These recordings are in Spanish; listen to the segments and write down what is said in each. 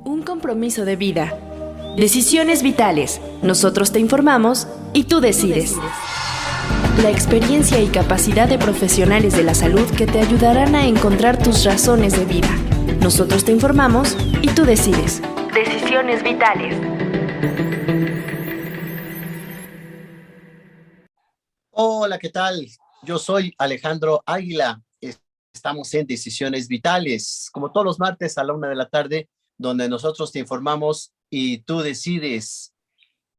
Un compromiso de vida. Decisiones vitales. Nosotros te informamos y tú decides. La experiencia y capacidad de profesionales de la salud que te ayudarán a encontrar tus razones de vida. Nosotros te informamos y tú decides. Decisiones vitales. Hola, ¿qué tal? Yo soy Alejandro Águila. Estamos en Decisiones Vitales, como todos los martes a la 1 de la tarde, donde nosotros te informamos y tú decides.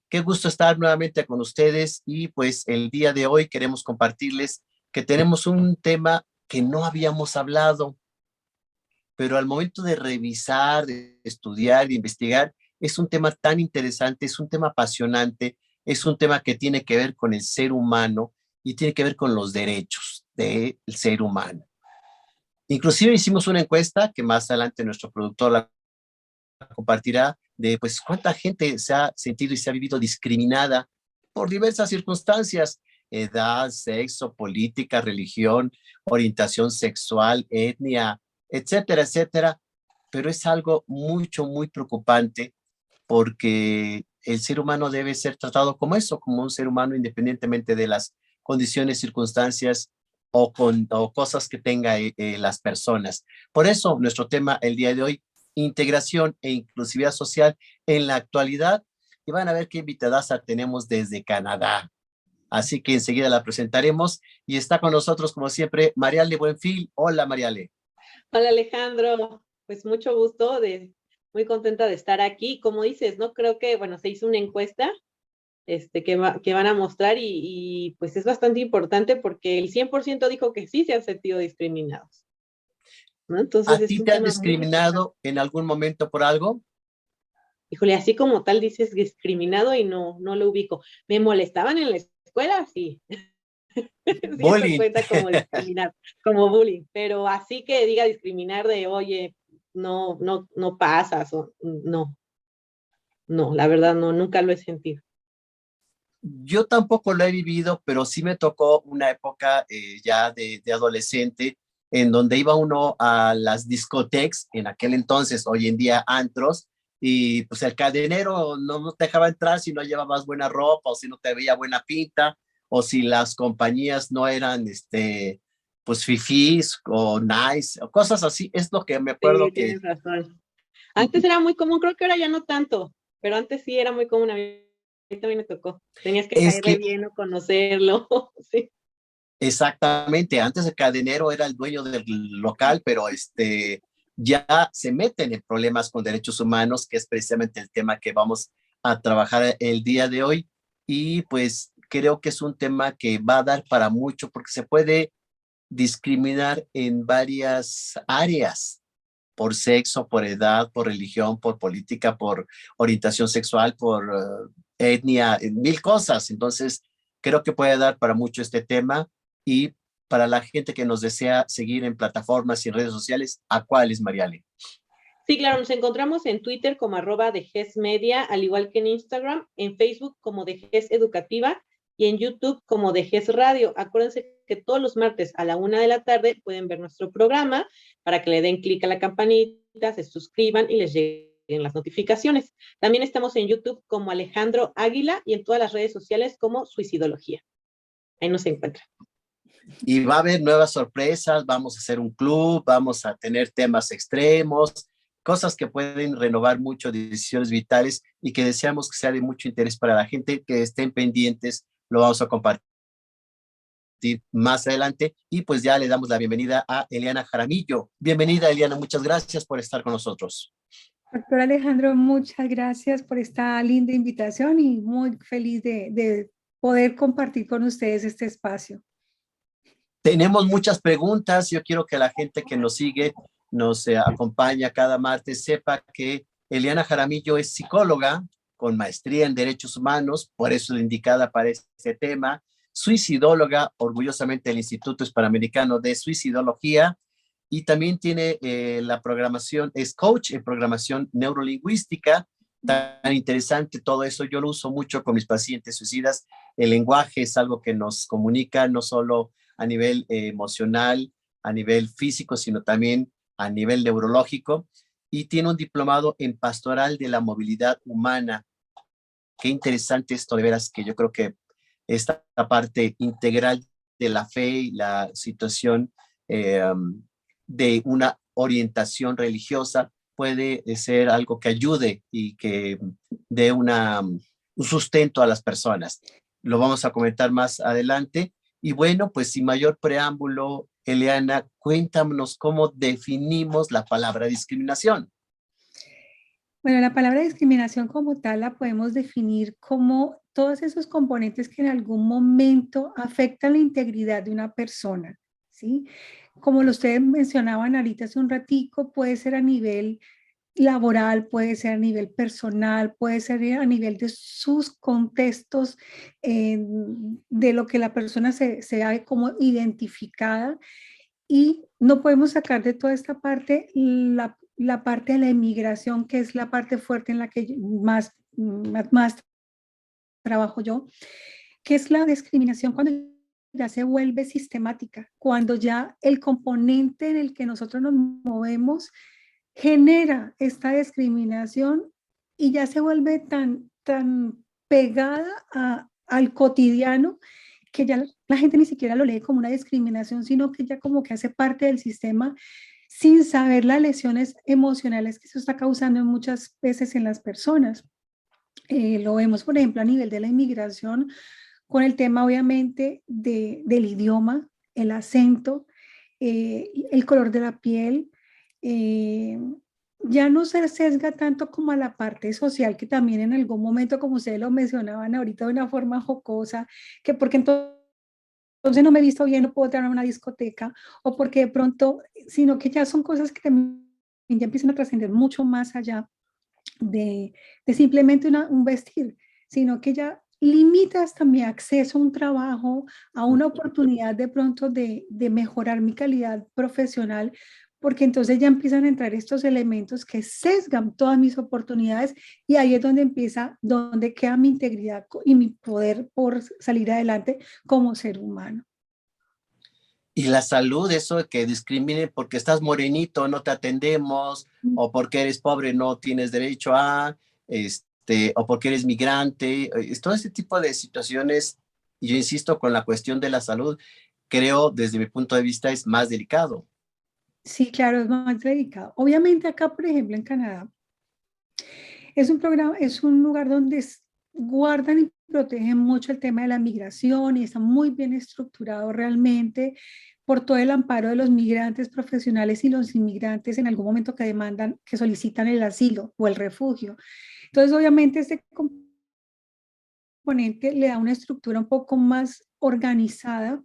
Qué gusto estar nuevamente con ustedes y pues el día de hoy queremos compartirles que tenemos un tema que no habíamos hablado, pero al momento de revisar, de estudiar, de investigar, es un tema tan interesante, es un tema apasionante, es un tema que tiene que ver con el ser humano y tiene que ver con los derechos del ser humano. Inclusive hicimos una encuesta que más adelante nuestro productor la compartirá de pues cuánta gente se ha sentido y se ha vivido discriminada por diversas circunstancias, edad, sexo, política, religión, orientación sexual, etnia, etcétera, etcétera. Pero es algo muy preocupante porque el ser humano debe ser tratado como eso, como un ser humano independientemente de las condiciones, circunstancias o cosas que tenga las personas. Por eso nuestro tema el día de hoy, integración e inclusividad social en la actualidad, y van a ver qué invitadas tenemos desde Canadá. Así que enseguida la presentaremos y está con nosotros como siempre Mariale Buenfil. Hola Mariale. Hola Alejandro, pues mucho gusto, muy contenta de estar aquí. Como dices, ¿no? Creo que, bueno, se hizo una encuesta que van a mostrar y pues es bastante importante porque el 100% dijo que sí se han sentido discriminados, ¿no? Entonces ¿A es ti un te han tema muy importante. discriminado en algún momento por algo? Híjole, así como tal dices discriminado y no lo ubico. ¿Me molestaban en la escuela? Sí. Sí, eso Bullying. cuenta como discriminar, como bullying, pero así que diga discriminar de, oye, no pasas, o no, la verdad no, nunca lo he sentido. Yo tampoco lo he vivido, pero sí me tocó una época ya de adolescente en donde iba uno a las discotecas, en aquel entonces, hoy en día antros, y pues el cadenero no te dejaba entrar si no llevabas buena ropa o si no te veía buena pinta o si las compañías no eran, pues fifís o nice o cosas así. Es lo que me acuerdo Sí, que tienes razón. Antes era muy común, creo que ahora ya no tanto, pero antes sí era muy común, a mí también me tocó. Tenías que es caerle que bien o conocerlo, sí. exactamente, antes el cadenero era el dueño del local, pero ya se meten en problemas con derechos humanos, que es precisamente el tema que vamos a trabajar el día de hoy. Y pues creo que es un tema que va a dar para mucho porque se puede discriminar en varias áreas, por sexo, por edad, por religión, por política, por orientación sexual, por etnia, en mil cosas. Entonces, creo que puede dar para mucho este tema y para la gente que nos desea seguir en plataformas y redes sociales, ¿a cuáles, Mariale? Sí, claro, nos encontramos en Twitter como @DeGesMedia, al igual que en Instagram, en Facebook como Deges Educativa y en YouTube como Deges Radio. Acuérdense que todos los martes a la 1 de la tarde pueden ver nuestro programa para que le den clic a la campanita, se suscriban y les lleguen las notificaciones. También estamos en YouTube como Alejandro Águila y en todas las redes sociales como Suicidología. Ahí nos encuentran. Y va a haber nuevas sorpresas, vamos a hacer un club, vamos a tener temas extremos, cosas que pueden renovar mucho decisiones vitales y que deseamos que sea de mucho interés para la gente, que estén pendientes, lo vamos a compartir más adelante y pues ya le damos la bienvenida a Eliana Jaramillo. Bienvenida Eliana, muchas gracias por estar con nosotros. Doctor Alejandro, muchas gracias por esta linda invitación y muy feliz de poder compartir con ustedes este espacio. Tenemos muchas preguntas. Yo quiero que la gente que nos sigue, nos acompaña cada martes, sepa que Eliana Jaramillo es psicóloga con maestría en Derechos Humanos, por eso es la indicada para este tema, suicidóloga, orgullosamente del Instituto Hispanoamericano de Suicidología, y también tiene la programación, es coach en programación neurolingüística. Tan interesante todo eso, yo lo uso mucho con mis pacientes suicidas. El lenguaje es algo que nos comunica no solo a nivel emocional, a nivel físico, sino también a nivel neurológico. y tiene un diplomado en pastoral de la movilidad humana. Qué interesante esto, de veras, que yo creo que esta parte integral de la fe y la situación de una orientación religiosa puede ser algo que ayude y que dé un sustento a las personas. Lo vamos a comentar más adelante. Y bueno, pues sin mayor preámbulo, Eliana, cuéntanos cómo definimos la palabra discriminación. Bueno, la palabra discriminación como tal la podemos definir como todos esos componentes que en algún momento afectan la integridad de una persona, ¿sí? Como lo ustedes mencionaban ahorita hace un ratico, puede ser a nivel laboral, puede ser a nivel personal, puede ser a nivel de sus contextos, de lo que la persona se ha como identificada, y no podemos sacar de toda esta parte la parte de la inmigración, que es la parte fuerte en la que más trabajo yo, que es la discriminación cuando ya se vuelve sistemática, cuando ya el componente en el que nosotros nos movemos genera esta discriminación y ya se vuelve tan pegada al cotidiano que ya la gente ni siquiera lo lee como una discriminación, sino que ya como que hace parte del sistema sin saber las lesiones emocionales que eso está causando muchas veces en las personas. Lo vemos, por ejemplo, a nivel de la inmigración, con el tema obviamente del idioma, el acento, el color de la piel. eh, ya no se sesga tanto como a la parte social, que también en algún momento, como ustedes lo mencionaban ahorita de una forma jocosa, que porque entonces no me he visto bien, no puedo entrar a una discoteca, o porque de pronto, sino que ya son cosas que también ya empiezan a trascender mucho más allá de simplemente un vestir, sino que ya limita hasta mi acceso a un trabajo, a una oportunidad de pronto de mejorar mi calidad profesional, porque entonces ya empiezan a entrar estos elementos que sesgan todas mis oportunidades y ahí es donde empieza, donde queda mi integridad y mi poder por salir adelante como ser humano. Y la salud, eso de que discriminen porque estás morenito, no te atendemos, o porque eres pobre, no tienes derecho a, o porque eres migrante, todo este tipo de situaciones, y yo insisto con la cuestión de la salud, creo desde mi punto de vista es más delicado. Sí, claro, es más delicado. Obviamente acá, por ejemplo, en Canadá, es un programa, es un lugar donde guardan y protegen mucho el tema de la migración y está muy bien estructurado realmente por todo el amparo de los migrantes profesionales y los inmigrantes en algún momento que demandan, que solicitan el asilo o el refugio. Entonces, obviamente, este componente le da una estructura un poco más organizada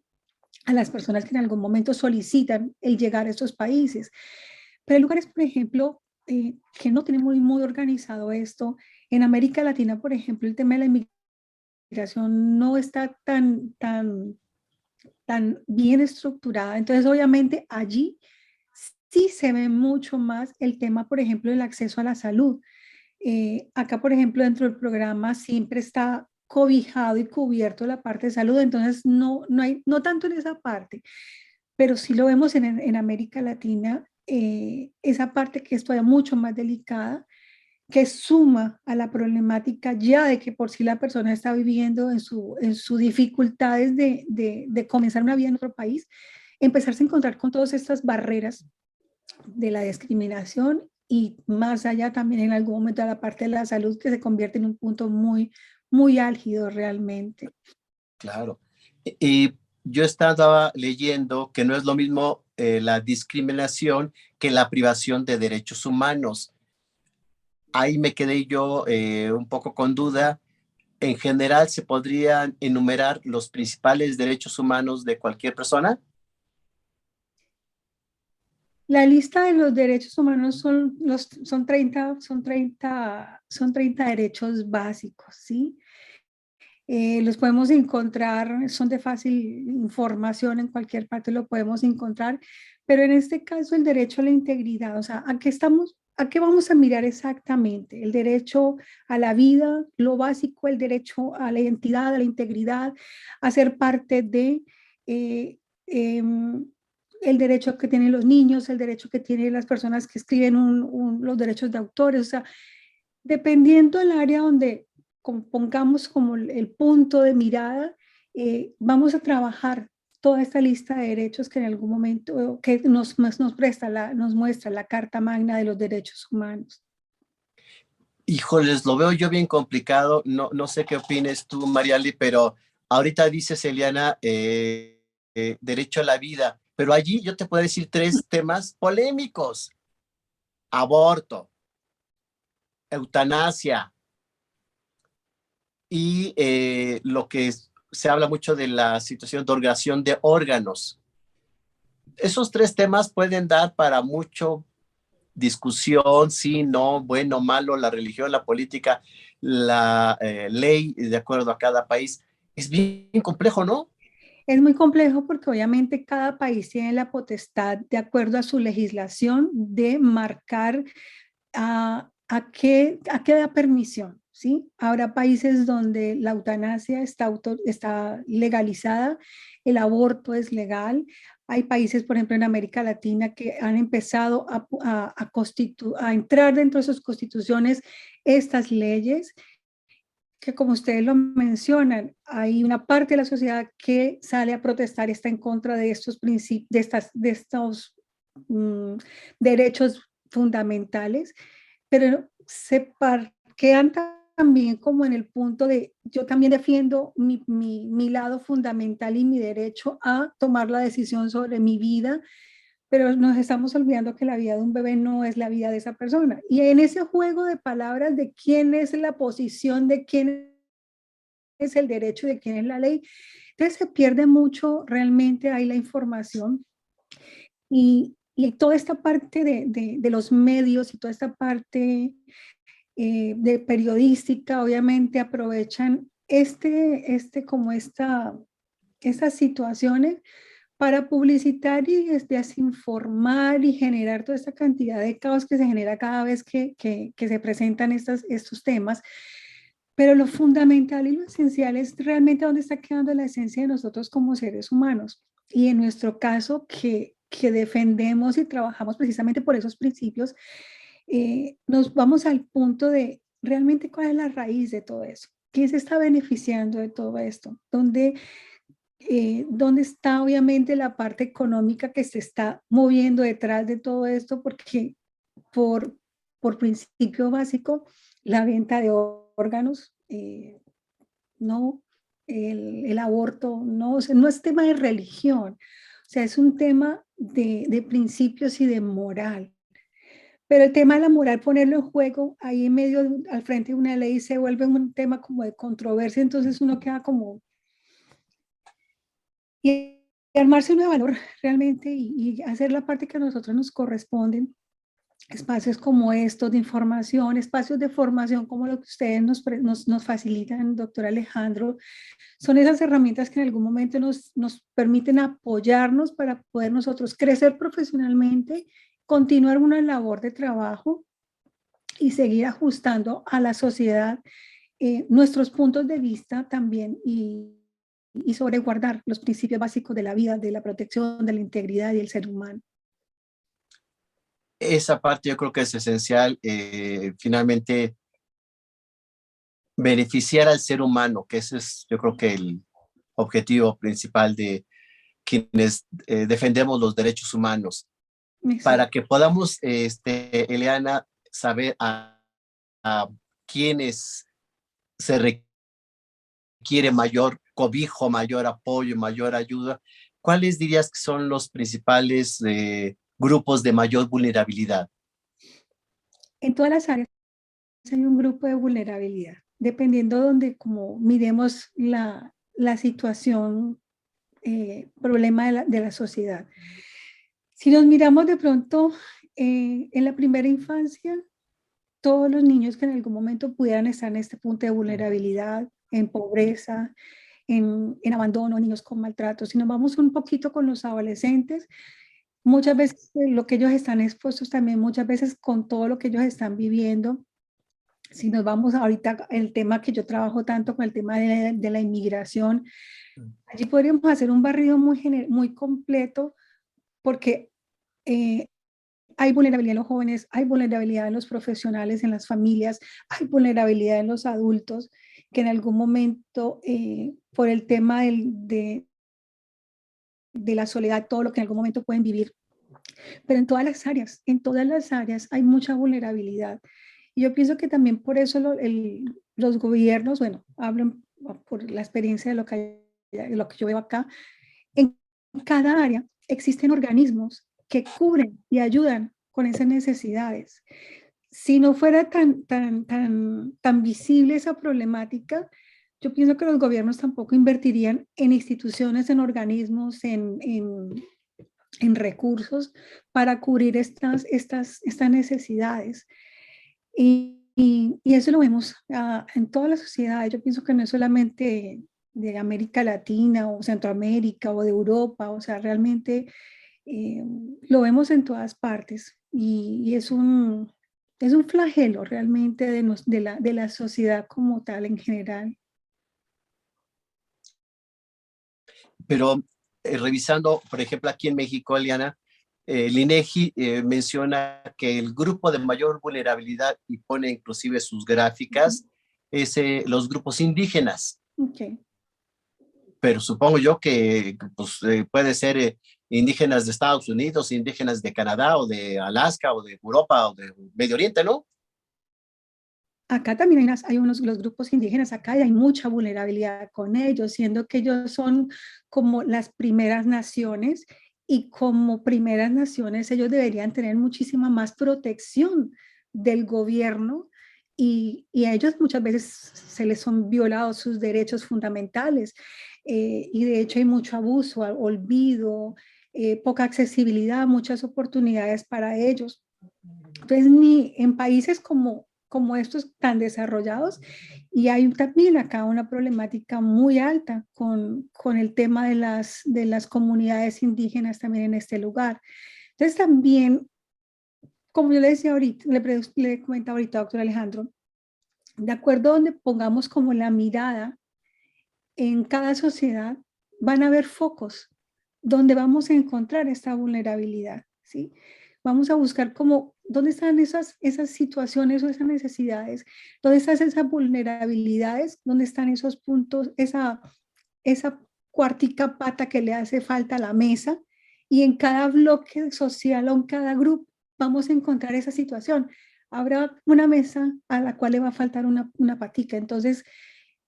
a las personas que en algún momento solicitan el llegar a estos países. Pero hay lugares, por ejemplo, que no tienen muy organizado esto. En América Latina, por ejemplo, el tema de la inmigración no está tan bien estructurada. Entonces, obviamente, allí sí se ve mucho más el tema, por ejemplo, del acceso a la salud. Acá, por ejemplo, dentro del programa siempre está cobijado y cubierto la parte de salud, entonces no tanto en esa parte, pero sí lo vemos en América Latina, esa parte que es todavía mucho más delicada, que suma a la problemática ya de que por sí la persona está viviendo en sus dificultades de comenzar una vida en otro país, empezarse a encontrar con todas estas barreras de la discriminación y más allá también en algún momento de la parte de la salud que se convierte en un punto muy álgido realmente. Claro. Y yo estaba leyendo que no es lo mismo la discriminación que la privación de derechos humanos. Ahí me quedé yo un poco con duda. En general, ¿se podrían enumerar los principales derechos humanos de cualquier persona? La lista de los derechos humanos son 30 derechos básicos, ¿sí? Los podemos encontrar, son de fácil información, en cualquier parte lo podemos encontrar, pero en este caso el derecho a la integridad, o sea, ¿a qué vamos a mirar exactamente? El derecho a la vida, lo básico, el derecho a la identidad, a la integridad, a ser parte de, eh, em, el derecho que tienen los niños, el derecho que tienen las personas que escriben los derechos de autores, o sea, dependiendo del área donde pongamos como el punto de mirada, vamos a trabajar toda esta lista de derechos que en algún momento que nos muestra la Carta Magna de los Derechos Humanos. Híjoles, lo veo yo bien complicado. No sé qué opines tú, Mariali, pero ahorita dices, Eliana, derecho a la vida, pero allí yo te puedo decir tres temas polémicos: aborto, eutanasia y lo que se habla mucho de la situación de donación de órganos. Esos tres temas pueden dar para mucho discusión, sí, no, bueno, malo, la religión, la política, la ley de acuerdo a cada país. Es bien complejo, ¿no? Es muy complejo porque obviamente cada país tiene la potestad, de acuerdo a su legislación, de marcar a qué da permisión, ¿sí? Habrá países donde la eutanasia está legalizada, el aborto es legal. Hay países, por ejemplo, en América Latina que han empezado a entrar dentro de sus constituciones estas leyes que, como ustedes lo mencionan, hay una parte de la sociedad que sale a protestar, está en contra de estos principios, de estos derechos fundamentales, pero se parquean también como en el punto de yo también defiendo mi lado fundamental y mi derecho a tomar la decisión sobre mi vida, pero nos estamos olvidando que la vida de un bebé no es la vida de esa persona. Y en ese juego de palabras de quién es la posición, de quién es el derecho y de quién es la ley, entonces se pierde mucho realmente ahí la información. Y toda esta parte de los medios y toda esta parte de periodística, obviamente aprovechan estas situaciones para publicitar y desinformar y generar toda esta cantidad de caos que se genera cada vez que se presentan estos temas. Pero lo fundamental y lo esencial es realmente dónde está quedando la esencia de nosotros como seres humanos. Y en nuestro caso, que defendemos y trabajamos precisamente por esos principios, nos vamos al punto de realmente cuál es la raíz de todo eso. ¿Quién se está beneficiando de todo esto? ¿Dónde está obviamente la parte económica que se está moviendo detrás de todo esto? Porque por, por principio básico, la venta de órganos, no, el aborto, no, o sea, no es tema de religión, o sea, es un tema de principios y de moral. Pero el tema de la moral, ponerlo en juego ahí en medio, al frente de una ley, se vuelve un tema como de controversia, entonces uno queda como... Y armarse un valor realmente y hacer la parte que a nosotros nos corresponden, espacios como estos de información, espacios de formación como lo que ustedes nos facilitan, doctor Alejandro, son esas herramientas que en algún momento nos permiten apoyarnos para poder nosotros crecer profesionalmente, continuar una labor de trabajo y seguir ajustando a la sociedad nuestros puntos de vista también y sobreguardar los principios básicos de la vida, de la protección, de la integridad y el ser humano. Esa parte yo creo que es esencial, finalmente beneficiar al ser humano, que ese es yo creo que el objetivo principal de quienes defendemos los derechos humanos, para que podamos, Eliana, saber a quienes se requiere mayor cobijo, mayor apoyo, mayor ayuda. ¿Cuáles dirías que son los principales grupos de mayor vulnerabilidad? En todas las áreas hay un grupo de vulnerabilidad, dependiendo de donde como miremos la situación, problema de la sociedad. Si nos miramos de pronto en la primera infancia, todos los niños que en algún momento pudieran estar en este punto de vulnerabilidad, en pobreza, en abandono, niños con maltrato. Si nos vamos un poquito con los adolescentes, muchas veces lo que ellos están expuestos también, muchas veces con todo lo que ellos están viviendo. Si nos vamos ahorita, el tema que yo trabajo tanto con el tema de la inmigración, allí podríamos hacer un barrido muy completo porque hay vulnerabilidad en los jóvenes, hay vulnerabilidad en los profesionales, en las familias, hay vulnerabilidad en los adultos, que en algún momento, por el tema de la soledad, todo lo que en algún momento pueden vivir, pero en todas las áreas hay mucha vulnerabilidad. Y yo pienso que también por eso los gobiernos, bueno, hablo por la experiencia de lo que yo veo acá, en cada área existen organismos que cubren y ayudan con esas necesidades. Si no fuera tan visible esa problemática, yo pienso que los gobiernos tampoco invertirían en instituciones, en organismos, en recursos para cubrir estas necesidades. Y eso lo vemos en todas las sociedades. Yo pienso que no es solamente de América Latina o Centroamérica o de Europa, o sea, realmente lo vemos en todas partes y es un flagelo realmente de la sociedad como tal en general. Pero revisando, por ejemplo, aquí en México, Eliana, el INEGI menciona que el grupo de mayor vulnerabilidad, y pone inclusive sus gráficas, es los grupos indígenas. Okay. Pero supongo yo que pues, puede ser indígenas de Estados Unidos, indígenas de Canadá o de Alaska o de Europa o de Medio Oriente, ¿no? Acá también hay los grupos indígenas acá y hay mucha vulnerabilidad con ellos, siendo que ellos son como las primeras naciones y como primeras naciones ellos deberían tener muchísima más protección del gobierno y a ellos muchas veces se les son violados sus derechos fundamentales y de hecho hay mucho abuso, olvido, poca accesibilidad, muchas oportunidades para ellos. Entonces, ni en países como estos tan desarrollados, y hay también acá una problemática muy alta con el tema de las comunidades indígenas también en este lugar. Entonces también, como yo le decía ahorita, le comentaba ahorita, doctor Alejandro, de acuerdo a donde pongamos como la mirada en cada sociedad, van a haber focos donde vamos a encontrar esta vulnerabilidad, ¿sí? Vamos a buscar como, ¿dónde están esas situaciones o esas necesidades? ¿Dónde están esas vulnerabilidades? ¿Dónde están esos puntos, esa cuartica pata que le hace falta a la mesa? Y en cada bloque social o en cada grupo vamos a encontrar esa situación. Habrá una mesa a la cual le va a faltar una patica. Entonces,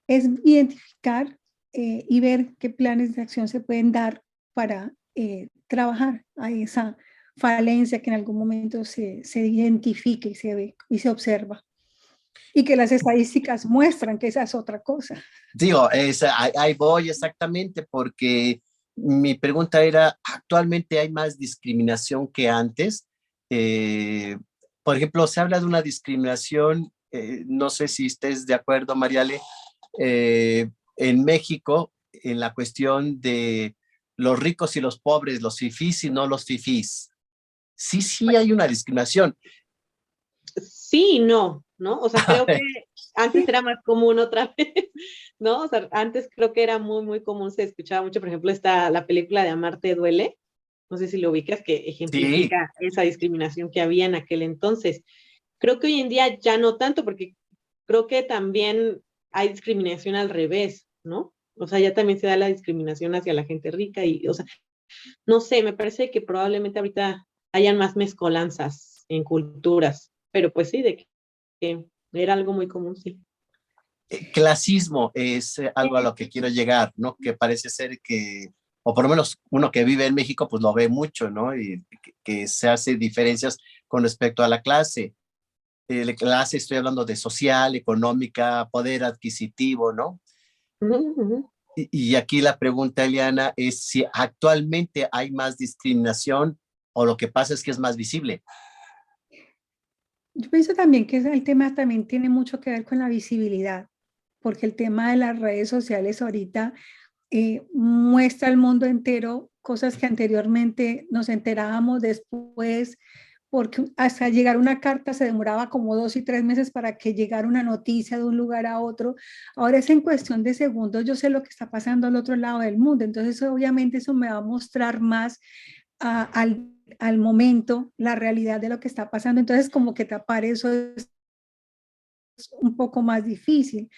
es identificar y ver qué planes de acción se pueden dar para trabajar a esa falencia que en algún momento se identifique y se ve y se observa. Y que las estadísticas muestran que esa es otra cosa. Digo, ahí voy exactamente, porque mi pregunta era, ¿actualmente hay más discriminación que antes? Por ejemplo, se habla de una discriminación, no sé si estés de acuerdo, Mariale, en México, en la cuestión de los ricos y los pobres, los fifís y no los fifís. Sí, sí hay una discriminación. Sí y no, ¿no? O sea, creo que antes era más común otra vez, ¿no? O sea, antes creo que era muy, muy común, se escuchaba mucho, por ejemplo, la película de Amarte duele, no sé si lo ubicas, que Sí, ejemplifica esa discriminación que había en aquel entonces. Creo que hoy en día ya no tanto, porque creo que también hay discriminación al revés, ¿no? O sea, ya también se da la discriminación hacia la gente rica y, o sea, no sé, me parece que probablemente ahorita hayan más mezcolanzas en culturas, pero pues sí, de que era algo muy común, sí. clasismo es algo a lo que quiero llegar, ¿no? Que parece ser que, o por lo menos uno que vive en México, pues lo ve mucho, ¿no? Y que se hace diferencias con respecto a la clase. La clase, estoy hablando de social, económica, poder adquisitivo, ¿no? Uh -huh. Y aquí la pregunta, Eliana, es si actualmente hay más discriminación o lo que pasa es que es más visible. Yo pienso también que el tema también tiene mucho que ver con la visibilidad, porque el tema de las redes sociales ahorita muestra al mundo entero cosas que anteriormente nos enterábamos después, porque hasta llegar una carta se demoraba como 2 y 3 meses para que llegara una noticia de un lugar a otro. Ahora es en cuestión de segundos, yo sé lo que está pasando al otro lado del mundo, entonces obviamente eso me va a mostrar más al momento, la realidad de lo que está pasando. Entonces, como que tapar eso es un poco más difícil.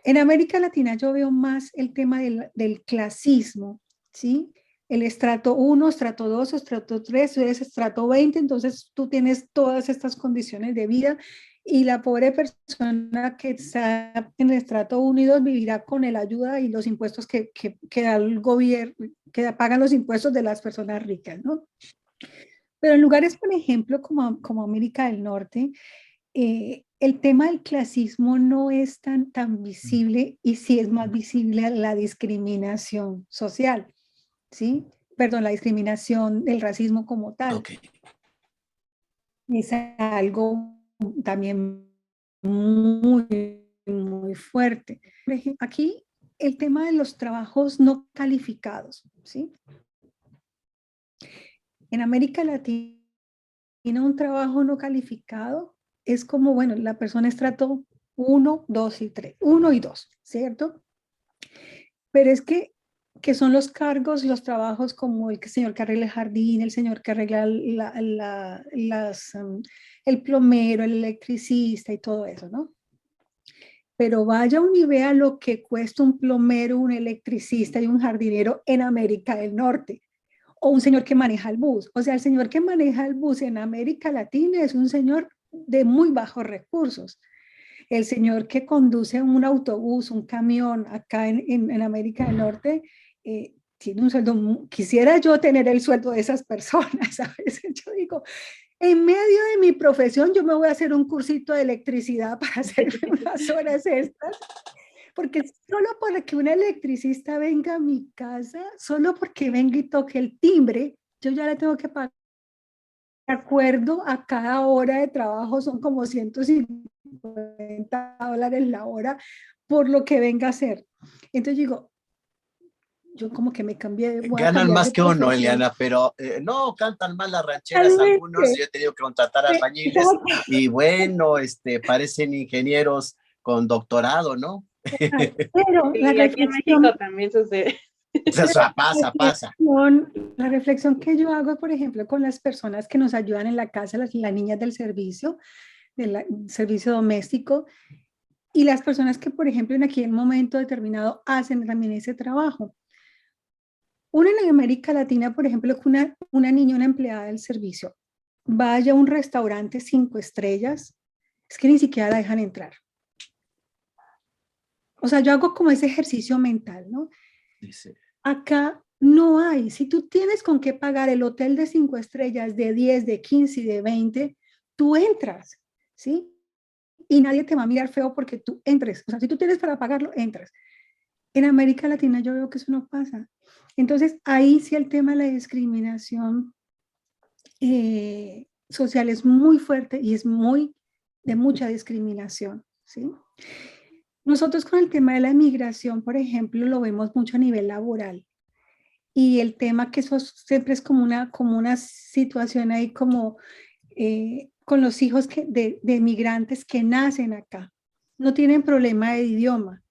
En América Latina yo veo más el tema del clasismo, ¿sí? El estrato 1, estrato 2, estrato 3, tú eres estrato 20, entonces tú tienes todas estas condiciones de vida y la pobre persona que está en el estrato 1 y 2 vivirá con la ayuda y los impuestos que da el gobierno, que pagan los impuestos de las personas ricas, ¿no? Pero en lugares, por ejemplo, como América del Norte, el tema del clasismo no es tan visible y sí es más visible la discriminación social, ¿sí? Perdón, la discriminación del racismo como tal. Ok. Es algo también muy fuerte. Por ejemplo, aquí el tema de los trabajos no calificados, ¿sí? En América Latina, un trabajo no calificado es como, bueno, la persona estrato 1, 2 y 3, 1 y 2, ¿cierto? Pero es que son los cargos, los trabajos como el señor que arregla el jardín, el señor que arregla el plomero, el electricista y todo eso, ¿no? Pero vaya y vea lo que cuesta un plomero, un electricista y un jardinero en América del Norte. O un señor que maneja el bus. O sea, el señor que maneja el bus en América Latina es un señor de muy bajos recursos. El señor que conduce un autobús, un camión acá en América del Norte, tiene un sueldo, quisiera yo tener el sueldo de esas personas. A veces yo digo, en medio de mi profesión yo me voy a hacer un cursito de electricidad para hacer unas horas extras, porque solo para que un electricista venga a mi casa, solo porque venga y toque el timbre, yo ya le tengo que pagar. De acuerdo a cada hora de trabajo son como $150 la hora por lo que venga a hacer. Entonces digo, yo como que me cambié, voy a Ganan cambiar más de que uno, profesión. Eliana, pero no, cantan mal las rancheras algunos. Realmente, Yo he tenido que contratar albañiles y bueno, parecen ingenieros con doctorado, ¿no? pero Y aquí en México también sucede. Eso pasa, pasa. la reflexión que yo hago, por ejemplo, con las personas que nos ayudan en la casa, las niñas del servicio doméstico, y las personas que, por ejemplo, en aquel momento determinado hacen también ese trabajo. Una en América Latina, por ejemplo, que una niña, una empleada del servicio, vaya a un restaurante 5 estrellas, es que ni siquiera la dejan entrar. O sea, yo hago como ese ejercicio mental, ¿no? Dice. Acá no hay. Si tú tienes con qué pagar el hotel de 5 estrellas, de 10, de 15 y de 20, tú entras, ¿sí? Y nadie te va a mirar feo porque tú entres. O sea, si tú tienes para pagarlo, entras. En América Latina yo veo que eso no pasa. Entonces, ahí sí el tema de la discriminación social es muy fuerte y es de mucha discriminación, ¿sí? Nosotros con el tema de la inmigración, por ejemplo, lo vemos mucho a nivel laboral. Y el tema que eso siempre es como una situación ahí como con los hijos de migrantes que nacen acá. No tienen problema de idioma,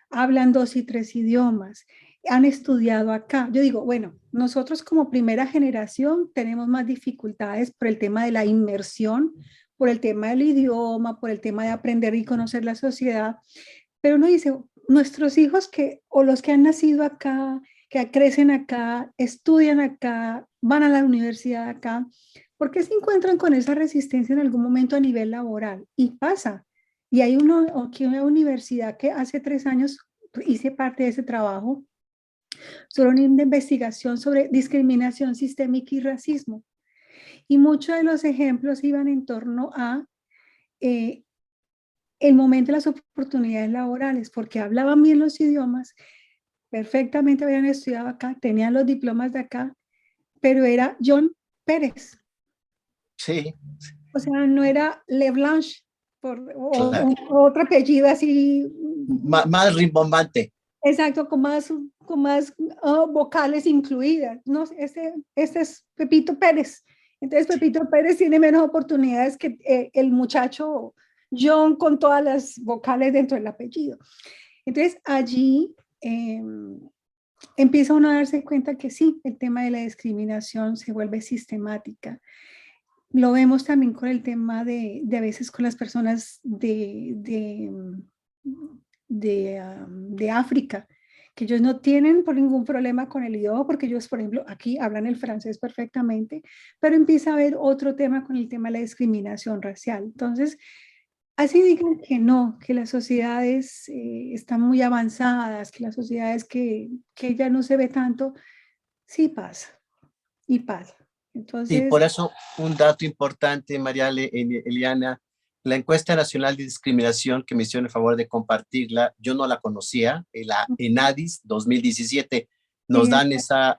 hablan 2 y 3 idiomas, han estudiado acá. Yo digo, bueno, nosotros como primera generación tenemos más dificultades por el tema de la inmersión, por el tema del idioma, por el tema de aprender y conocer la sociedad, pero uno dice, nuestros hijos o los que han nacido acá, que crecen acá, estudian acá, van a la universidad acá, ¿por qué se encuentran con esa resistencia en algún momento a nivel laboral? Y pasa. Y hay aquí una universidad que hace 3 años hice parte de ese trabajo sobre una investigación sobre discriminación sistémica y racismo. Y muchos de los ejemplos iban en torno a el momento de las oportunidades laborales, porque hablaban bien los idiomas, perfectamente habían estudiado acá, tenían los diplomas de acá, pero era John Pérez. Sí. O sea, no era Leblanche Claro. o otro apellido así. Más rimbombante. Exacto, con más vocales incluidas. No, este es Pepito Pérez. Entonces Pepito Pérez tiene menos oportunidades que el muchacho John con todas las vocales dentro del apellido. Entonces allí empieza uno a darse cuenta que sí, el tema de la discriminación se vuelve sistemática. Lo vemos también con el tema de a veces con las personas de África, que ellos no tienen por ningún problema con el idioma, porque ellos, por ejemplo, aquí hablan el francés perfectamente, pero empieza a haber otro tema con el tema de la discriminación racial. Entonces, así digan que no, que las sociedades están muy avanzadas, que las sociedades que ya no se ve tanto, sí pasa, y pasa. Y Entonces, por eso un dato importante, Eliana, la encuesta nacional de discriminación que me hicieron el favor de compartirla, yo no la conocía, la ENADIS 2017, nos sí, dan esa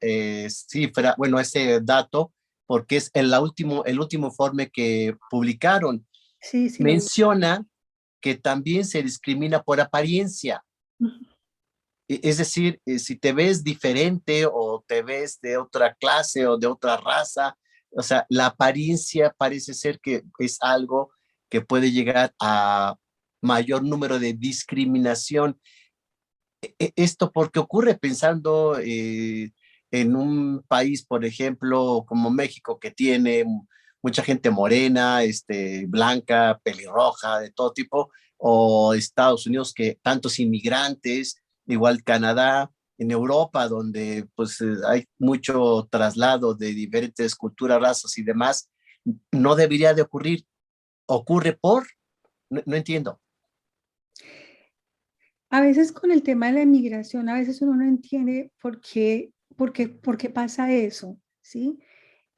cifra, bueno, ese dato, porque es el último informe que publicaron. sí, sí lo vi. Menciona que también se discrimina por apariencia. Es decir, si te ves diferente o te ves de otra clase o de otra raza, o sea, la apariencia parece ser que es algo que puede llegar a mayor número de discriminación. Esto porque ocurre pensando en un país, por ejemplo, como México, que tiene mucha gente morena, blanca, pelirroja, de todo tipo, o Estados Unidos, que tantos inmigrantes, igual Canadá, en Europa, donde pues hay mucho traslado de diferentes culturas, razas y demás, no debería de ocurrir. Ocurre no entiendo. A veces con el tema de la inmigración, a veces uno no entiende por qué pasa eso, ¿sí?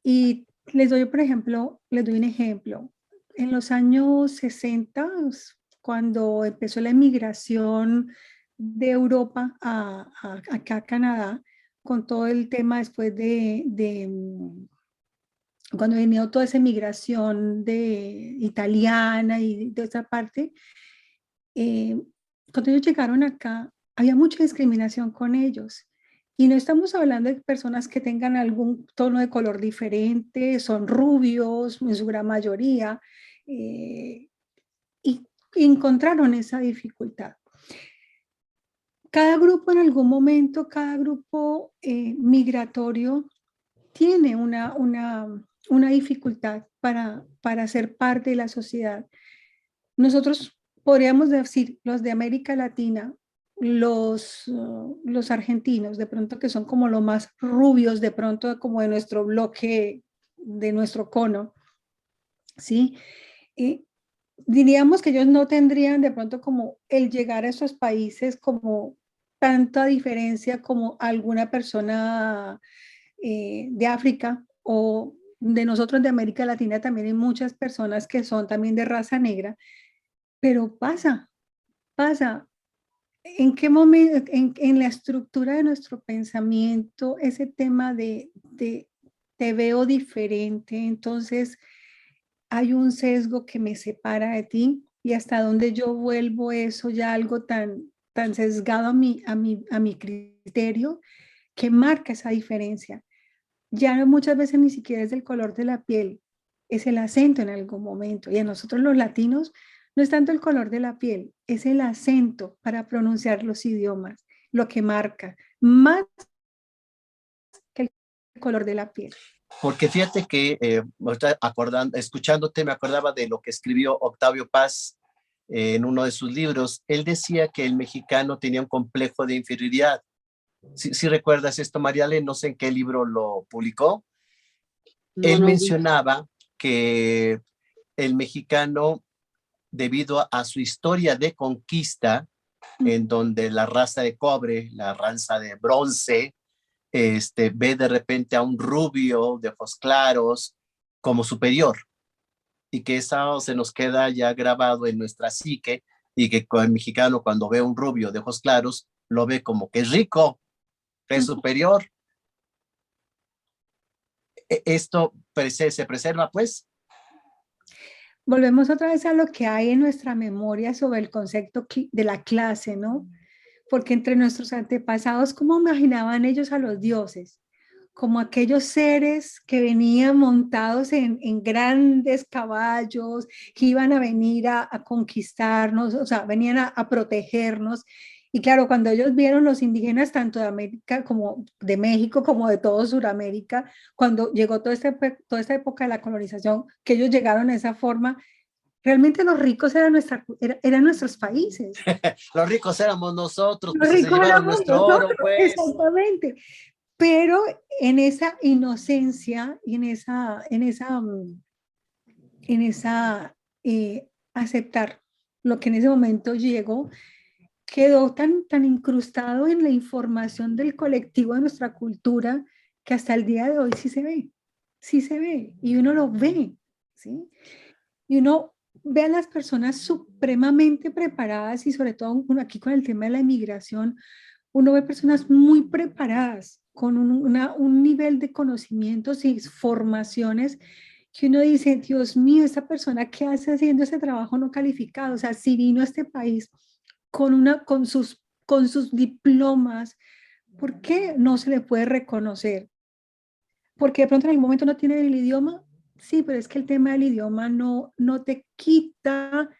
Y les doy, por ejemplo, les doy un ejemplo. En los años 60, cuando empezó la inmigración de Europa acá a Canadá, con todo el tema después cuando venía toda esa migración de italiana y de otra parte, eh, cuando ellos llegaron acá, había mucha discriminación con ellos. Y no estamos hablando de personas que tengan algún tono de color diferente, son rubios en su gran mayoría, y encontraron esa dificultad. Cada grupo en algún momento, cada grupo migratorio tiene una dificultad para ser parte de la sociedad. Nosotros podríamos decir, los de América Latina, los argentinos, de pronto que son como los más rubios, de pronto como de nuestro bloque, de nuestro cono, ¿sí? Y diríamos que ellos no tendrían de pronto como el llegar a esos países como tanta diferencia como alguna persona de África o de nosotros de América Latina. También hay muchas personas que son también de raza negra, pero pasa. ¿En qué momento, en la estructura de nuestro pensamiento, ese tema de te veo diferente, entonces hay un sesgo que me separa de ti y hasta dónde yo vuelvo eso ya algo tan sesgado a mi criterio que marca esa diferencia? Ya muchas veces ni siquiera es el color de la piel, es el acento en algún momento. Y a nosotros los latinos no es tanto el color de la piel, es el acento para pronunciar los idiomas, lo que marca, más que el color de la piel. Porque fíjate que, escuchándote, me acordaba de lo que escribió Octavio Paz en uno de sus libros. Él decía que el mexicano tenía un complejo de inferioridad. Si recuerdas esto, Mariale, no sé en qué libro lo publicó. No, Él no vi. mencionaba que el mexicano, debido a su historia de conquista, en donde la raza de cobre, la raza de bronce, ve de repente a un rubio de ojos claros como superior, y que eso se nos queda ya grabado en nuestra psique, y que el mexicano cuando ve a un rubio de ojos claros lo ve como que es rico, que es superior. Esto se preserva pues. Volvemos otra vez a lo que hay en nuestra memoria sobre el concepto de la clase, ¿no? Porque entre nuestros antepasados, ¿cómo imaginaban ellos a los dioses? Como aquellos seres que venían montados en grandes caballos, que iban a venir a conquistarnos, o sea, venían a protegernos. Y claro, cuando ellos vieron los indígenas tanto de América como de México, como de todo Sudamérica, cuando llegó toda esta época de la colonización, que ellos llegaron de esa forma, realmente los ricos eran nuestros países. Los ricos éramos nosotros, Los pues se ricos llevaron éramos nuestro nosotros, oro, pues. exactamente. Pero en esa inocencia y en esa aceptar lo que en ese momento llegó, quedó tan incrustado en la información del colectivo de nuestra cultura que hasta el día de hoy sí se ve, y uno lo ve, ¿sí? Y uno ve a las personas supremamente preparadas y sobre todo aquí con el tema de la inmigración, uno ve personas muy preparadas con un nivel de conocimientos y formaciones que uno dice, Dios mío, esta persona qué hace haciendo ese trabajo no calificado, o sea, si vino a este país con sus diplomas, ¿por qué no se le puede reconocer? Porque de pronto en algún momento no tiene el idioma, sí, pero es que el tema del idioma no te quita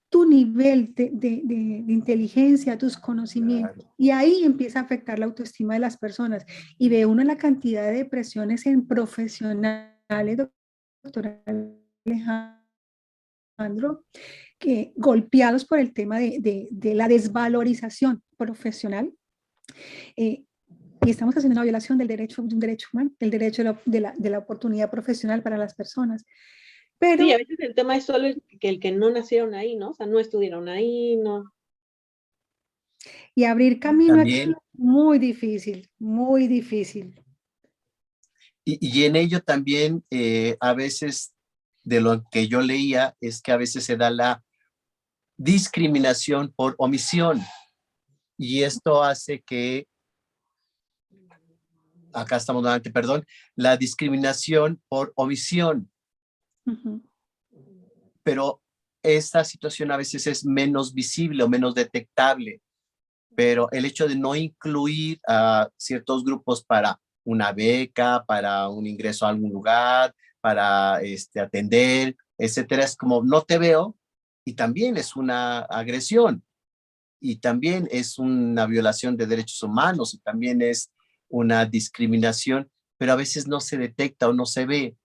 tu nivel de inteligencia, tus conocimientos. Claro. Y ahí empieza a afectar la autoestima de las personas. Y ve uno la cantidad de depresiones en profesionales, doctor Alejandro, que golpeados por el tema de la desvalorización profesional. Eh, y estamos haciendo una violación del derecho, de un derecho humano, del derecho de la oportunidad profesional para las personas. Pero, Sí, a veces el tema es solo el que no nacieron ahí, ¿no? O sea, no estudiaron ahí, no. y abrir camino aquí, También, muy difícil, muy difícil. y en ello también, a veces, de lo que yo leía, es que a veces se da la discriminación por omisión. Y esto hace que, acá estamos nuevamente, perdón, la discriminación por omisión. Uh -huh. Pero esta situación a veces es menos visible o menos detectable. Pero el hecho de no incluir a ciertos grupos para una beca, para un ingreso a algún lugar, para atender, etcétera, es como no te veo, y también es una agresión, y también es una violación de derechos humanos, y también es una discriminación, pero a veces no se detecta o no se ve.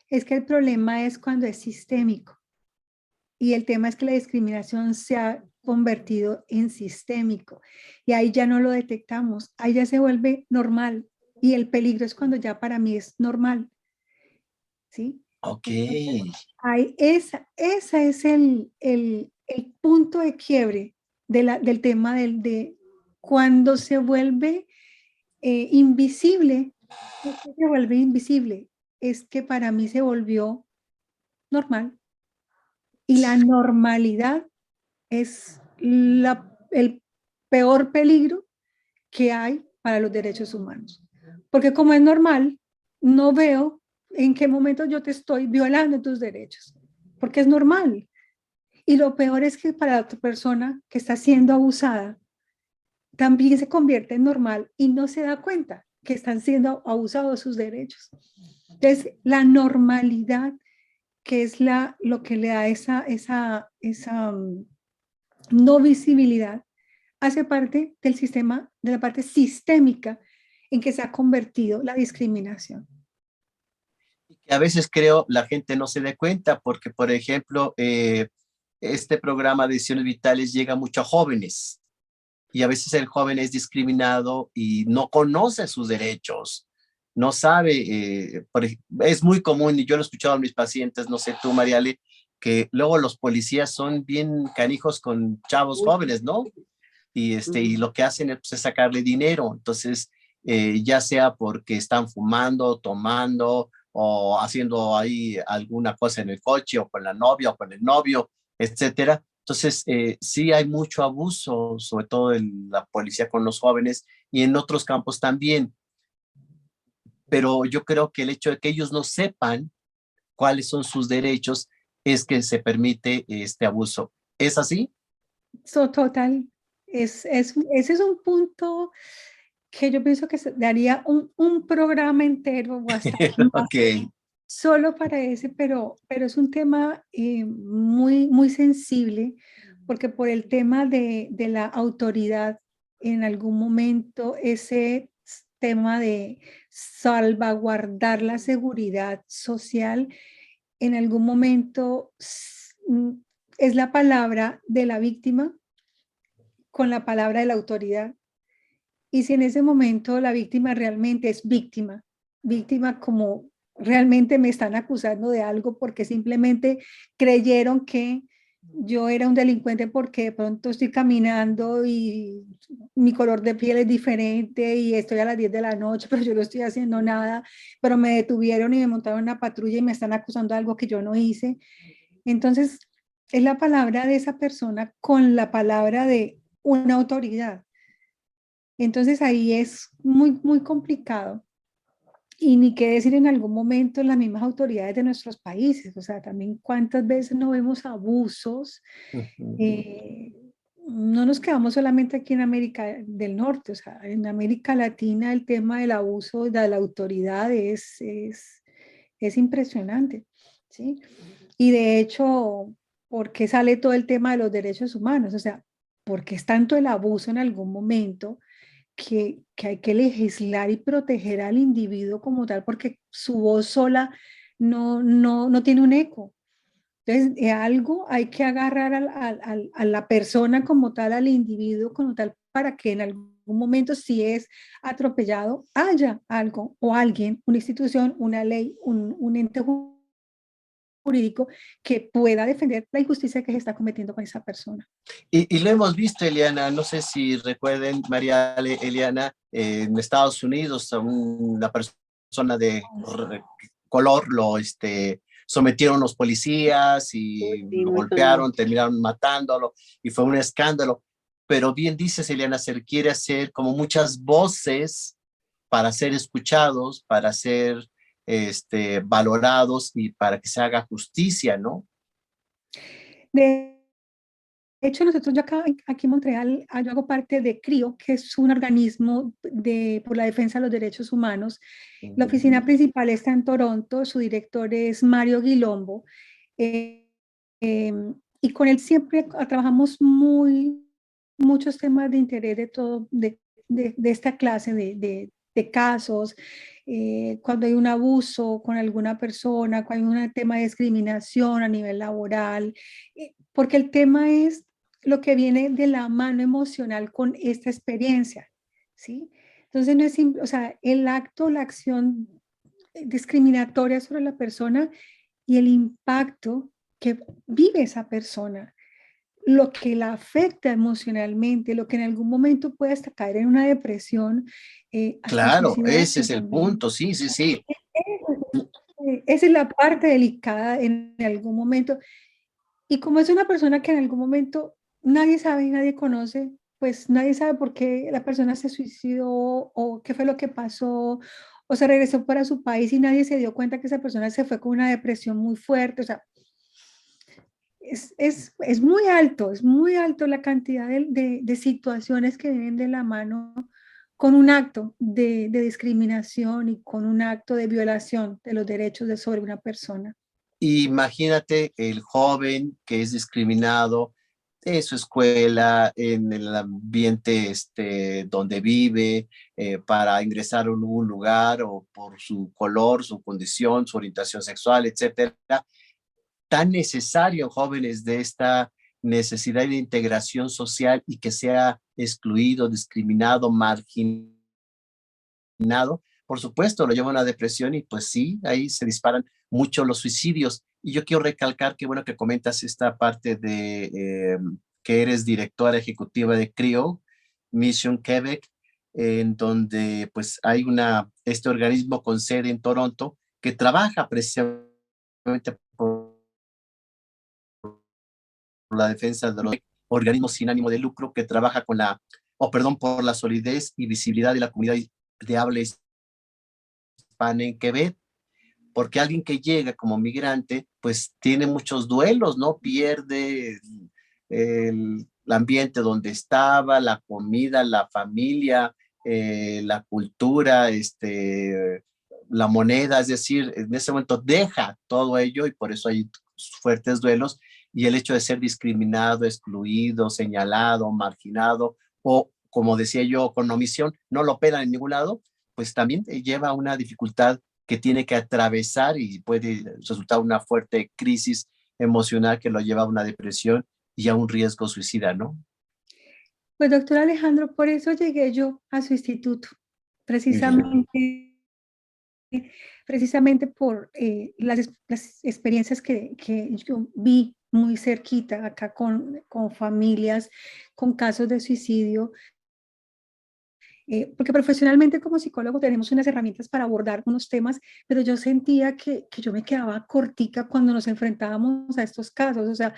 Es que el problema es cuando es sistémico. Y el tema es que la discriminación se ha convertido en sistémico. Y ahí ya no lo detectamos, ahí ya se vuelve normal. Y el peligro es cuando ya para mí es normal. ¿Sí? Ok. Entonces, esa es el punto de quiebre del tema de cuando se vuelve invisible. ¿Por qué se vuelve invisible? Es que para mí se volvió normal. Y la normalidad es el peor peligro que hay para los derechos humanos. Porque como es normal, no veo en qué momento yo te estoy violando tus derechos, porque es normal. Y lo peor es que para otra persona que está siendo abusada, también se convierte en normal y no se da cuenta que están siendo abusados sus derechos. Entonces, la normalidad, que es lo que le da esa no visibilidad, hace parte del sistema, de la parte sistémica en que se ha convertido la discriminación. A veces creo la gente no se da cuenta porque, por ejemplo, este programa de Decisiones Vitales llega mucho a jóvenes, y a veces el joven es discriminado y no conoce sus derechos, no sabe, es muy común, y yo lo he escuchado a mis pacientes, no sé tú, Mariale, que luego los policías son bien canijos con chavos jóvenes, ¿no? Y lo que hacen es sacarle dinero. Entonces, ya sea porque están fumando, tomando, o haciendo ahí alguna cosa en el coche, o con la novia, o con el novio, etcétera. Entonces, sí hay mucho abuso, sobre todo en la policía con los jóvenes, y en otros campos también. Pero yo creo que el hecho de que ellos no sepan cuáles son sus derechos es que se permite este abuso. ¿Es así? Total, ese es un punto que yo pienso que se daría un programa entero o hasta más Ok. solo para ese, pero es un tema muy sensible, porque por el tema de la autoridad, en algún momento ese tema de salvaguardar la seguridad social, en algún momento es la palabra de la víctima con la palabra de la autoridad. Y si en ese momento la víctima realmente es víctima, víctima como realmente me están acusando de algo porque simplemente creyeron que yo era un delincuente porque de pronto estoy caminando y mi color de piel es diferente y estoy a las 10 de la noche, pero yo no estoy haciendo nada, pero me detuvieron y me montaron en una patrulla y me están acusando de algo que yo no hice. Entonces, es la palabra de esa persona con la palabra de una autoridad. Entonces ahí es muy, muy complicado. Y ni qué decir en algún momento las mismas autoridades de nuestros países, o sea, también cuántas veces no vemos abusos. Ujú. eh, no nos quedamos solamente aquí en América del Norte, o sea, en América Latina el tema del abuso de la autoridad es impresionante, ¿sí? Y de hecho, ¿por qué sale todo el tema de los derechos humanos? O sea, porque es tanto el abuso en algún momento que hay que legislar y proteger al individuo como tal, porque su voz sola no tiene un eco. Entonces, algo hay que agarrar a la persona como tal, al individuo como tal, para que en algún momento, si es atropellado, haya algo o alguien, una institución, una ley, un ente jurídico que pueda defender la injusticia que se está cometiendo con esa persona. Y lo hemos visto, Eliana, no sé si recuerden, María Eliana, en Estados Unidos, a una persona de color lo sometieron los policías Uy, y sí, lo muy sonado. golpearon, terminaron matándolo y fue un escándalo. Pero bien dices, Eliana, se requiere hacer como muchas voces para ser escuchados, para ser valorados y para que se haga justicia, ¿no? De hecho, nosotros yo acá, aquí en Montreal, yo hago parte de CRIO, que es un organismo por la defensa de los derechos humanos. La oficina principal está en Toronto, su director es Mario Guilombo, eh, eh, y con él siempre trabajamos muchos temas de interés de todo, de esta clase de casos, cuando hay un abuso con alguna persona, cuando hay un tema de discriminación a nivel laboral, porque el tema es lo que viene de la mano emocional con esta experiencia, ¿sí? Entonces no es simple, o sea, el acto, la acción discriminatoria sobre la persona y el impacto que vive esa persona, lo que la afecta emocionalmente, lo que en algún momento puede hasta caer en una depresión, hasta Claro, ese suicidarse es el también. punto, sí, sí, sí. Esa es la parte delicada en algún momento. Y como es una persona que en algún momento nadie sabe y nadie conoce, pues nadie sabe por qué la persona se suicidó o qué fue lo que pasó o se regresó para su país y nadie se dio cuenta que esa persona se fue con una depresión muy fuerte. O sea, es muy alto la cantidad de situaciones que vienen de la mano con un acto de discriminación y con un acto de violación de los derechos sobre una persona. Imagínate el joven que es discriminado en su escuela, en el ambiente donde vive, para ingresar a un lugar o por su color, su condición, su orientación sexual, etcétera. Tan necesario, jóvenes, de esta necesidad de integración social y que sea excluido, discriminado, marginado, por supuesto, lo lleva a una depresión y pues sí, ahí se disparan mucho los suicidios. Y yo quiero recalcar que bueno que comentas esta parte de que eres directora ejecutiva de CRIO, Mission Quebec, en donde pues hay este organismo con sede en Toronto que trabaja precisamente por la defensa de los organismos sin ánimo de lucro que trabaja por la solidez y visibilidad de la comunidad de habla hispana en Quebec, porque alguien que llega como migrante, pues tiene muchos duelos, ¿no? Pierde el ambiente donde estaba, la comida, la familia, la cultura, la moneda, es decir, en ese momento deja todo ello y por eso hay fuertes duelos y el hecho de ser discriminado, excluido, señalado, marginado, o como decía yo, con omisión, no lo operan en ningún lado, pues también lleva a una dificultad que tiene que atravesar y puede resultar una fuerte crisis emocional que lo lleva a una depresión y a un riesgo suicida, ¿no? Pues doctor Alejandro, por eso llegué yo a su instituto, Muy bien. precisamente por las experiencias que yo vi muy cerquita acá con familias, con casos de suicidio, porque profesionalmente como psicólogo tenemos unas herramientas para abordar unos temas, pero yo sentía que yo me quedaba cortica cuando nos enfrentábamos a estos casos, o sea,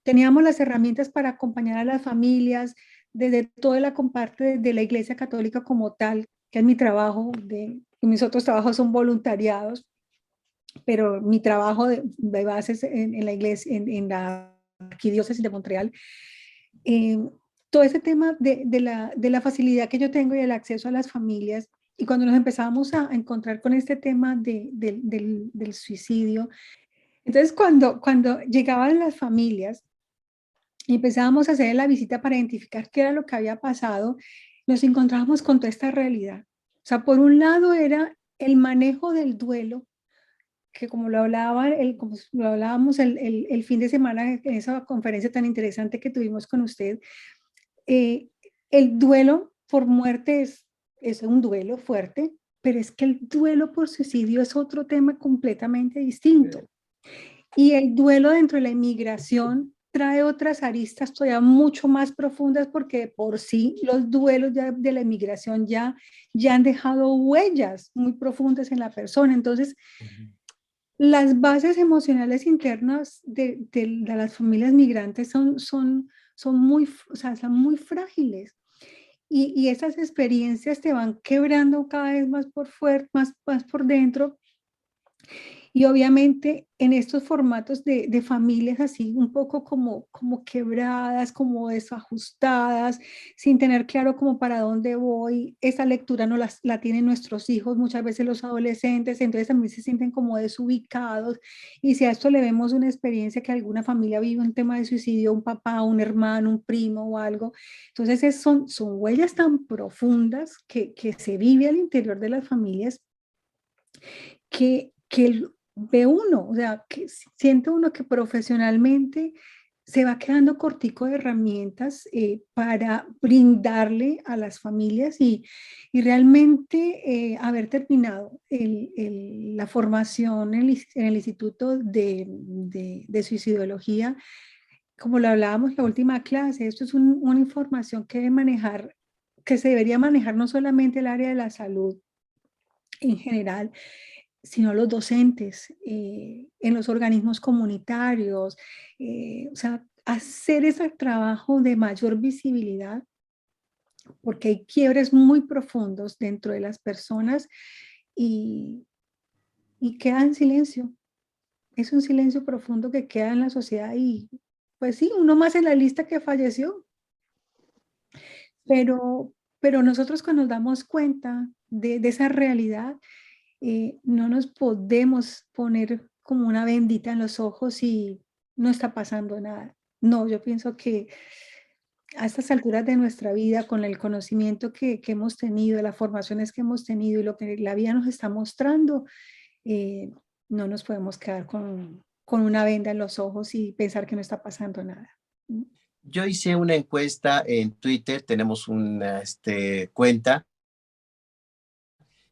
teníamos las herramientas para acompañar a las familias, desde toda la comparte de la Iglesia Católica como tal, que es mi trabajo, y mis otros trabajos son voluntariados, pero mi trabajo de base es en la iglesia, en la arquidiócesis de Montreal. Eh, Todo ese tema de la facilidad que yo tengo y el acceso a las familias, y cuando nos empezamos a encontrar con este tema del suicidio, entonces cuando llegaban las familias y empezábamos a hacer la visita para identificar qué era lo que había pasado, nos encontrábamos con toda esta realidad. O sea, por un lado era el manejo del duelo, que como como lo hablábamos el fin de semana en esa conferencia tan interesante que tuvimos con usted, el duelo por muerte es un duelo fuerte, pero es que el duelo por suicidio es otro tema completamente distinto. Y el duelo dentro de la inmigración trae otras aristas todavía mucho más profundas porque por sí los duelos ya de la inmigración ya han dejado huellas muy profundas en la persona. Entonces, las bases emocionales internas de las familias migrantes son muy, o sea, son muy frágiles. Y esas experiencias te van quebrando cada vez más más por dentro. Y obviamente en estos formatos de familias así un poco como quebradas, como desajustadas, sin tener claro como para dónde voy, esa lectura no la tienen nuestros hijos, muchas veces los adolescentes, entonces también se sienten como desubicados. Y si a esto le vemos una experiencia que alguna familia vive, un tema de suicidio, un papá, un hermano, un primo o algo, entonces son huellas tan profundas que se vive al interior de las familias que ve uno, o sea, que siente uno que profesionalmente se va quedando cortico de herramientas para brindarle a las familias y realmente haber terminado la formación en el Instituto de Suicidología, como lo hablábamos la última clase, esto es una información que debe manejar, que se debería manejar no solamente el área de la salud en general, sino los docentes, en los organismos comunitarios, o sea, hacer ese trabajo de mayor visibilidad, porque hay quiebres muy profundos dentro de las personas y, y queda en silencio. Es un silencio profundo que queda en la sociedad y pues sí, uno más en la lista que falleció, pero nosotros cuando nos damos cuenta de esa realidad, no nos podemos poner como una bendita en los ojos y no está pasando nada. No, yo pienso que a estas alturas de nuestra vida, con el conocimiento que hemos tenido, las formaciones que hemos tenido y lo que la vida nos está mostrando, eh, no nos podemos quedar con una venda en los ojos y pensar que no está pasando nada. Yo hice una encuesta en Twitter, tenemos una cuenta,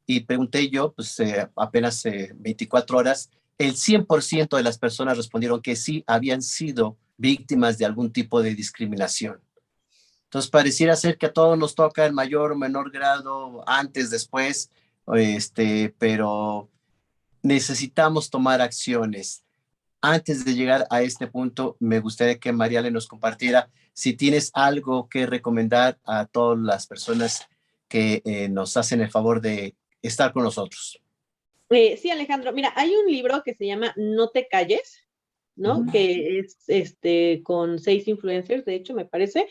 y pregunté yo, pues apenas 24 horas, el 100% de las personas respondieron que sí habían sido víctimas de algún tipo de discriminación. Entonces pareciera ser que a todos nos toca en mayor o menor grado, antes, después, pero necesitamos tomar acciones. Antes de llegar a este punto, me gustaría que Mariale nos compartiera si tienes algo que recomendar a todas las personas que nos hacen el favor de estar con nosotros. Sí, Alejandro, mira, hay un libro que se llama No te calles, ¿no? Que es con 6 influencers, de hecho, me parece,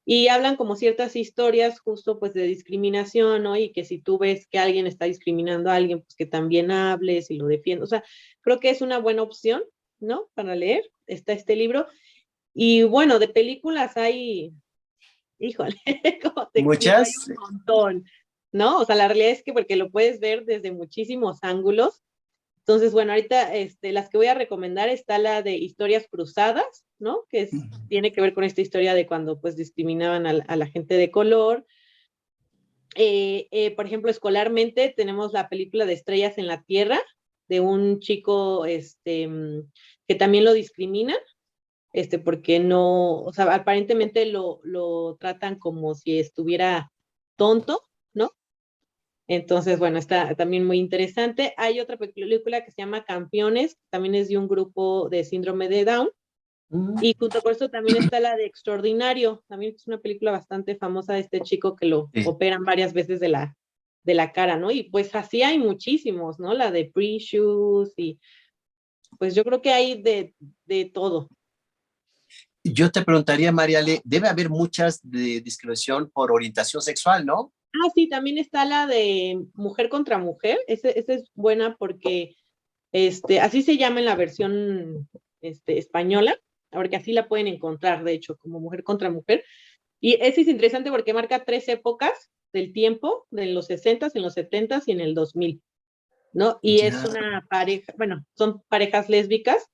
y hablan como ciertas historias justo pues de discriminación, ¿no? Y que si tú ves que alguien está discriminando a alguien, pues que también hables y lo defiendas. O sea, creo que es una buena opción ¿no? Para leer, está este libro. Y bueno, de películas hay, híjole, ¿cómo te explico? Hay Muchas. un montón, ¿no? O sea, la realidad es que porque lo puedes ver desde muchísimos ángulos. Entonces, bueno, ahorita las que voy a recomendar está la de Historias Cruzadas, ¿no? Tiene que ver con esta historia de cuando pues discriminaban a la gente de color. Por ejemplo, escolarmente tenemos la película de Estrellas en la Tierra, de un chico que también lo discriminan, porque no, o sea, aparentemente lo tratan como si estuviera tonto, ¿no? Entonces, bueno, está también muy interesante. Hay otra película que se llama Campeones, también es de un grupo de síndrome de Down, Mm, y junto con esto también está la de Extraordinario, también es una película bastante famosa de este chico que lo sí. operan varias veces de la cara, ¿no? Y pues así hay muchísimos, ¿no? La de Precious, y pues yo creo que hay de todo. Yo te preguntaría, Mariale, debe haber muchas de discriminación por orientación sexual, ¿no? Ah, sí, también está la de Mujer contra Mujer. Esa es buena porque así se llama en la versión española, porque así la pueden encontrar, de hecho, como Mujer contra Mujer. Y ese es interesante porque marca 3 épocas del tiempo, de los 60s, en los 70s y en el 2000, ¿no? Y es Ya. una pareja, bueno, son parejas lésbicas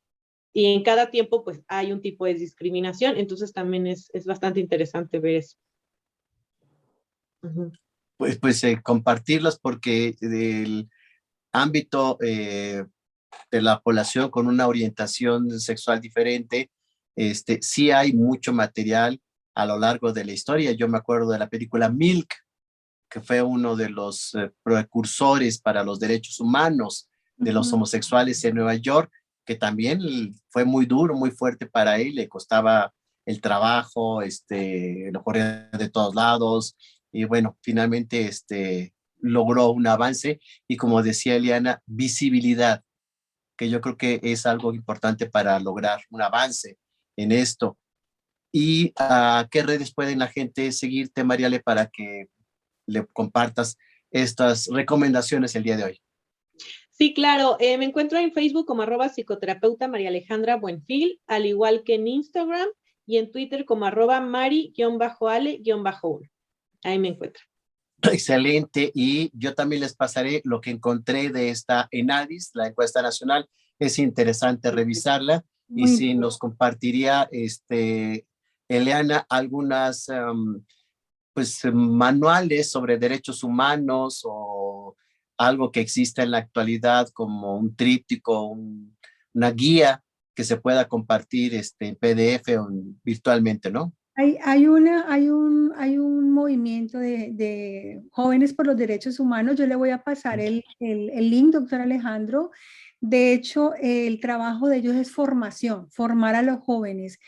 y en cada tiempo pues hay un tipo de discriminación, entonces también es bastante interesante ver eso. Ujú. Pues compartirlas porque del ámbito de la población con una orientación sexual diferente, sí hay mucho material a lo largo de la historia. Yo me acuerdo de la película Milk, que fue uno de los precursores para los derechos humanos de los Ujú. homosexuales en Nueva York, que también fue muy duro, muy fuerte para él, le costaba el trabajo, lo corría de todos lados, y bueno, finalmente logró un avance y como decía Eliana, visibilidad, que yo creo que es algo importante para lograr un avance en esto. ¿Y a qué redes pueden la gente seguirte, Mariale, para que le compartas estas recomendaciones el día de hoy? Sí, claro, me encuentro en Facebook como @psicoterapeuta María Alejandra Buenfil, al igual que en Instagram y en Twitter como @mari-ale-1. Ahí me encuentro. Excelente. Y yo también les pasaré lo que encontré de esta ENADIS, la encuesta nacional. Es interesante revisarla. Y Muy si interesante. nos compartiría, Eliana, algunas pues manuales sobre derechos humanos o algo que exista en la actualidad como un tríptico, una guía que se pueda compartir en PDF o virtualmente, ¿no? Hay un movimiento de jóvenes por los derechos humanos. Yo le voy a pasar el link, doctor Alejandro. De hecho, el trabajo de ellos es formación, formar a los jóvenes.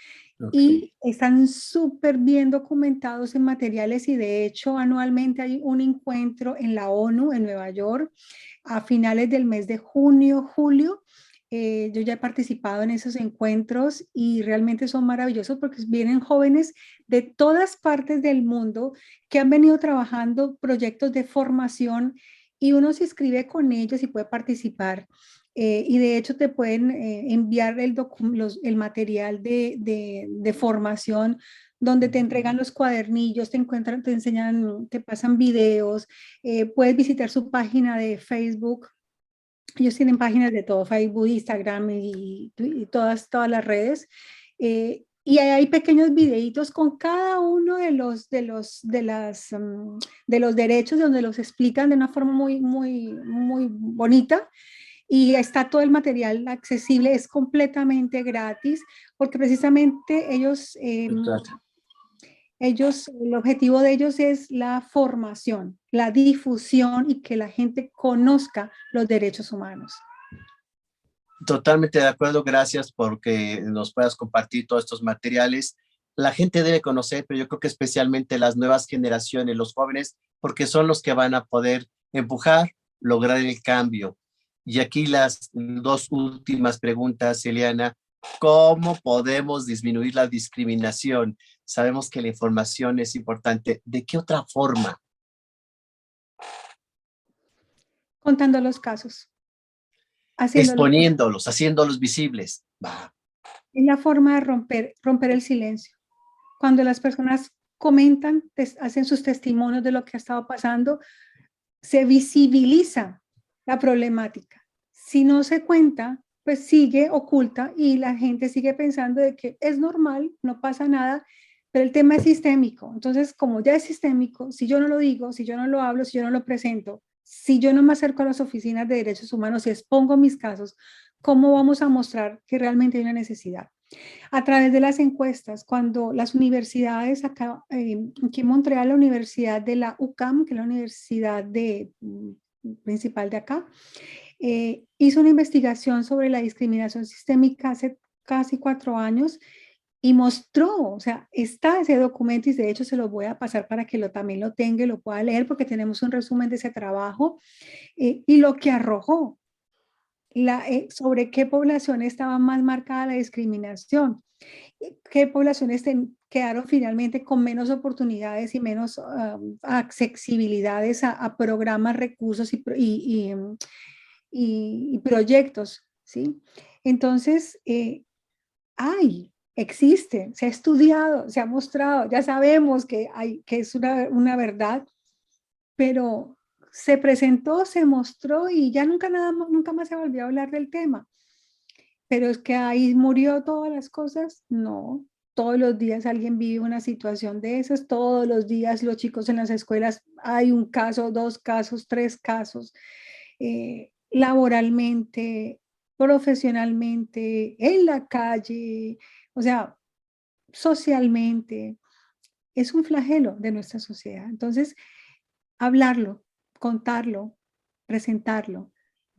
Ok. Y están súper bien documentados en materiales y de hecho anualmente hay un encuentro en la ONU en Nueva York a finales del mes de junio, julio. Yo ya he participado en esos encuentros y realmente son maravillosos porque vienen jóvenes de todas partes del mundo que han venido trabajando proyectos de formación y uno se inscribe con ellos y puede participar. Y de hecho te pueden enviar el material de formación donde te entregan los cuadernillos, te enseñan, te pasan videos, puedes visitar su página de Facebook. Ellos tienen páginas de todo, Facebook, Instagram y todas las redes. Y hay pequeños videitos con cada uno de los derechos donde los explican de una forma muy, muy, muy bonita y está todo el material accesible, es completamente gratis, porque precisamente el objetivo de ellos es la formación, la difusión y que la gente conozca los derechos humanos. Totalmente de acuerdo, gracias porque nos puedas compartir todos estos materiales. La gente debe conocer, pero yo creo que especialmente las nuevas generaciones, los jóvenes, porque son los que van a poder empujar, lograr el cambio. Y aquí las dos últimas preguntas, Eliana. ¿Cómo podemos disminuir la discriminación? Sabemos que la información es importante. ¿De qué otra forma? Contando los casos. haciéndolo. haciéndolos visibles. Va. Es la forma de romper el silencio. Cuando las personas comentan, hacen sus testimonios de lo que ha estado pasando, se visibiliza la problemática. Si no se cuenta, pues sigue oculta y la gente sigue pensando de que es normal, no pasa nada, pero el tema es sistémico. Entonces, como ya es sistémico, si yo no lo digo, si yo no lo hablo, si yo no lo presento, si yo no me acerco a las oficinas de derechos humanos y expongo mis casos, ¿cómo vamos a mostrar que realmente hay una necesidad? A través de las encuestas, cuando las universidades, acá, aquí en Montreal, la universidad de la UQAM, que es la universidad principal de acá, hizo una investigación sobre la discriminación sistémica hace casi 4 años y mostró, o sea, está ese documento y de hecho se lo voy a pasar para que también lo tenga y lo pueda leer porque tenemos un resumen de ese trabajo y lo que arrojó. Sobre qué población estaba más marcada la discriminación, qué poblaciones quedaron finalmente con menos oportunidades y menos accesibilidades a programas, recursos y proyectos, ¿sí? Entonces, existe, se ha estudiado, se ha mostrado, ya sabemos que es una verdad, pero se presentó, se mostró y ya nunca más se volvió a hablar del tema. Pero es que ahí murió todas las cosas, no. Todos los días alguien vive una situación de esas, todos los días los chicos en las escuelas hay un caso, 2 casos, 3 casos, laboralmente, profesionalmente, en la calle, o sea, socialmente. Es un flagelo de nuestra sociedad. Entonces, hablarlo, contarlo, presentarlo,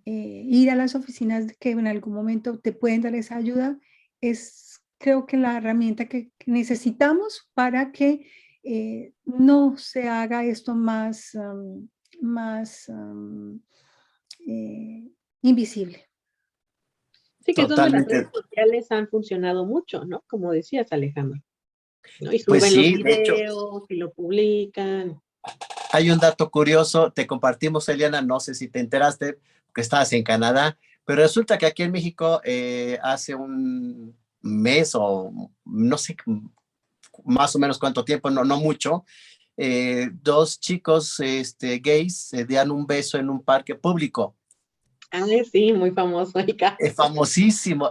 ir a las oficinas que en algún momento te pueden dar esa ayuda, es creo que la herramienta que necesitamos para que no se haga esto más invisible. Sí, que es donde las redes Totalmente. sociales han funcionado mucho, ¿no? Como decías, Alejandro, ¿no? Y Pues suben los sí, de hecho, videos y lo publican. hay un dato curioso, te compartimos, Eliana, no sé si te enteraste, que estabas en Canadá, pero resulta que aquí en México hace un mes o no sé más o menos cuánto tiempo, no mucho, 2 chicos gays se dieron un beso en un parque público. Ah, sí, muy famoso, Erika. Famosísimo.